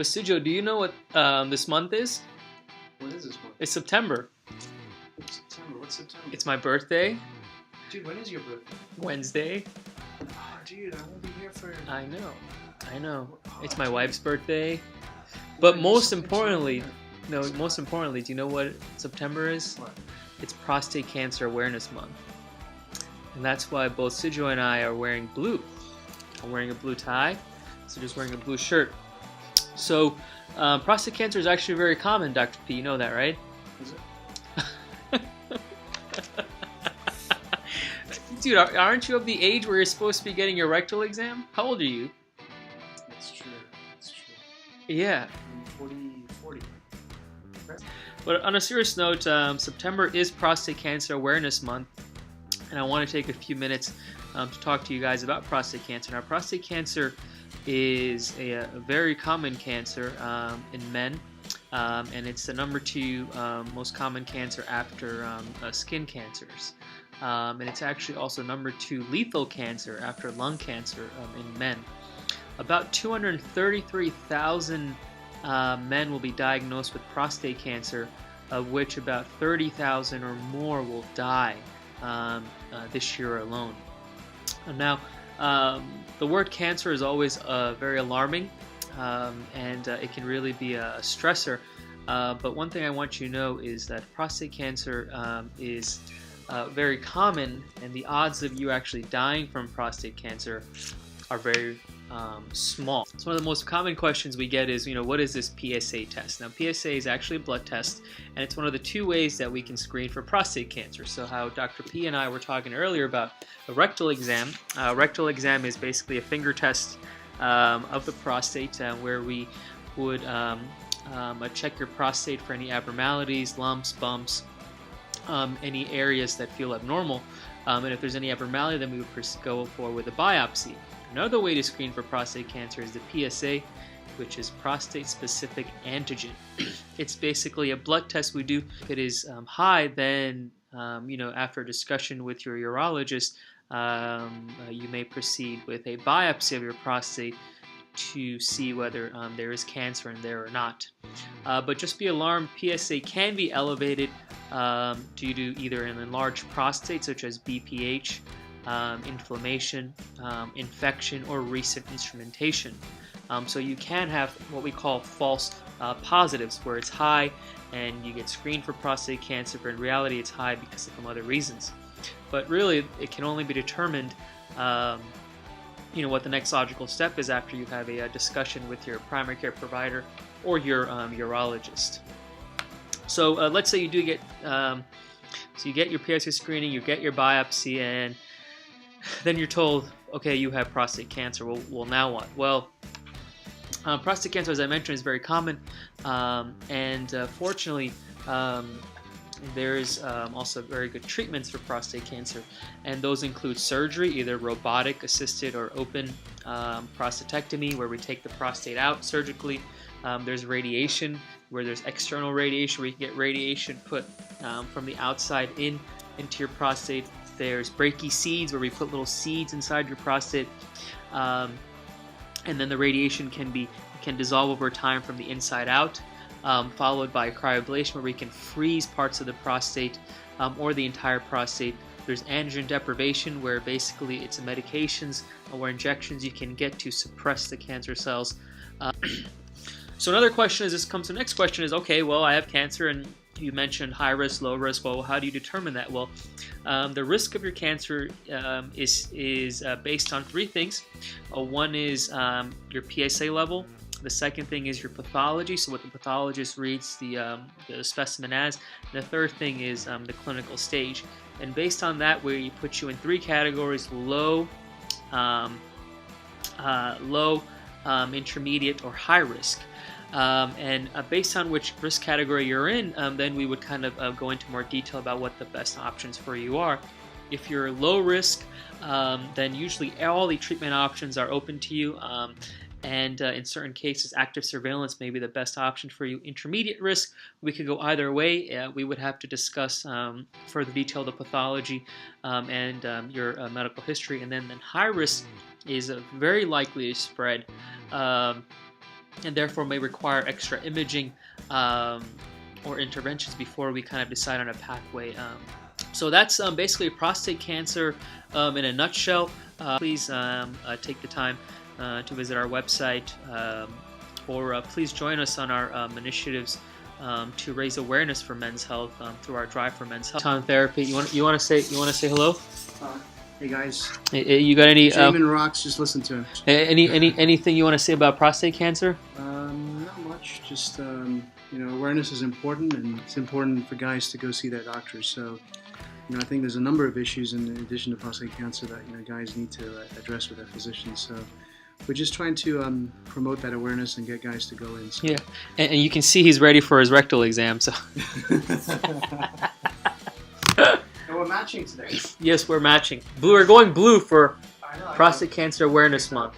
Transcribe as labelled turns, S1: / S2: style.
S1: Basidio, do you know what this month is?
S2: What is this month?
S1: It's September.
S2: September. What's September?
S1: It's my birthday.
S2: Dude, when is your birthday?
S1: Wednesday.
S2: Oh, dude, I won't be here for.
S1: I know. It's my wife's birthday. But most importantly, do you know what September is?
S2: What?
S1: It's Prostate Cancer Awareness Month. And that's why both Sijo and I are wearing blue. I'm wearing a blue tie, Sijo's wearing a blue shirt. So, prostate cancer is actually very common, Dr. P. You know that, right?
S2: Is it?
S1: Dude, aren't you of the age where you're supposed to be getting your rectal exam? How old are you?
S2: That's true. That's true.
S1: Yeah.
S2: I'm 40.
S1: But on a serious note, September is Prostate Cancer Awareness Month, and I want to take a few minutes to talk to you guys about prostate cancer. Now, prostate cancer is a very common cancer in men, and it's the number 2 most common cancer after skin cancers. And it's actually also number 2 lethal cancer after lung cancer in men. About 233,000 men will be diagnosed with prostate cancer, of which about 30,000 or more will die this year alone. Now, the word cancer is always very alarming, and it can really be a stressor. But one thing I want you to know is that prostate cancer is very common, and the odds of you actually dying from prostate cancer are very small. So one of the most common questions we get is, what is this PSA test? Now, PSA is actually a blood test, and it's one of the 2 ways that we can screen for prostate cancer. So how Dr. P and I were talking earlier about a rectal exam. Rectal exam is basically a finger test of the prostate where we would check your prostate for any abnormalities, lumps, bumps, any areas that feel abnormal. And if there's any abnormality, then we would go forward with a biopsy. Another way to screen for prostate cancer is the PSA, which is prostate-specific antigen. It's basically a blood test we do. If it is high, then after a discussion with your urologist, you may proceed with a biopsy of your prostate to see whether there is cancer in there or not. But just be alarmed, PSA can be elevated due to either an enlarged prostate, such as BPH, inflammation, infection, or recent instrumentation. So you can have what we call false positives, where it's high and you get screened for prostate cancer, but in reality it's high because of some other reasons. But really, it can only be determined what the next logical step is after you have a discussion with your primary care provider or your urologist. So let's say you do get, so you get your PSA screening, you get your biopsy, and then you're told, okay, you have prostate cancer. Well, now what? Well, prostate cancer, as I mentioned, is very common, and fortunately, there is also very good treatments for prostate cancer, and those include surgery, either robotic-assisted or open prostatectomy, where we take the prostate out surgically. There's radiation, where there's external radiation, where you can get radiation put from the outside into your prostate. There's brachyseeds, where we put little seeds inside your prostate, and then the radiation can dissolve over time from the inside out. Followed by cryoablation, where we can freeze parts of the prostate or the entire prostate. There's androgen deprivation, where basically it's medications or injections you can get to suppress the cancer cells. So another question is, the next question is, okay, well, I have cancer, and you mentioned high risk, low risk. Well, how do you determine that? Well, the risk of your cancer is based on 3 things. One is your PSA level. The second thing is your pathology, so what the pathologist reads the specimen as. And the third thing is the clinical stage. And based on that, we put you in 3 categories: low, intermediate, or high risk. And based on which risk category you're in, then we would kind of go into more detail about what the best options for you are. If you're low risk, then usually all the treatment options are open to you. And in certain cases, active surveillance may be the best option for you. Intermediate risk, we could go either way. We would have to discuss further detail the pathology and your medical history. And then high risk is very likely to spread and therefore may require extra imaging or interventions before we kind of decide on a pathway. So that's basically prostate cancer in a nutshell. Please take the time to visit our website, or please join us on our initiatives to raise awareness for men's health through our Drive for Men's Health. Time therapy. You want to say hello?
S2: Hey guys.
S1: You got any?
S2: Jamin rocks. Just listen to him.
S1: Anything you want to say about prostate cancer?
S2: Not much. Just awareness is important, and it's important for guys to go see their doctors. So, I think there's a number of issues in addition to prostate cancer that guys need to address with their physicians. So, we're just trying to promote that awareness and get guys to go in. So.
S1: Yeah, and you can see he's ready for his rectal exam. So.
S2: And we're matching today.
S1: Yes, we're matching. We're going blue for Prostate Cancer Awareness Month.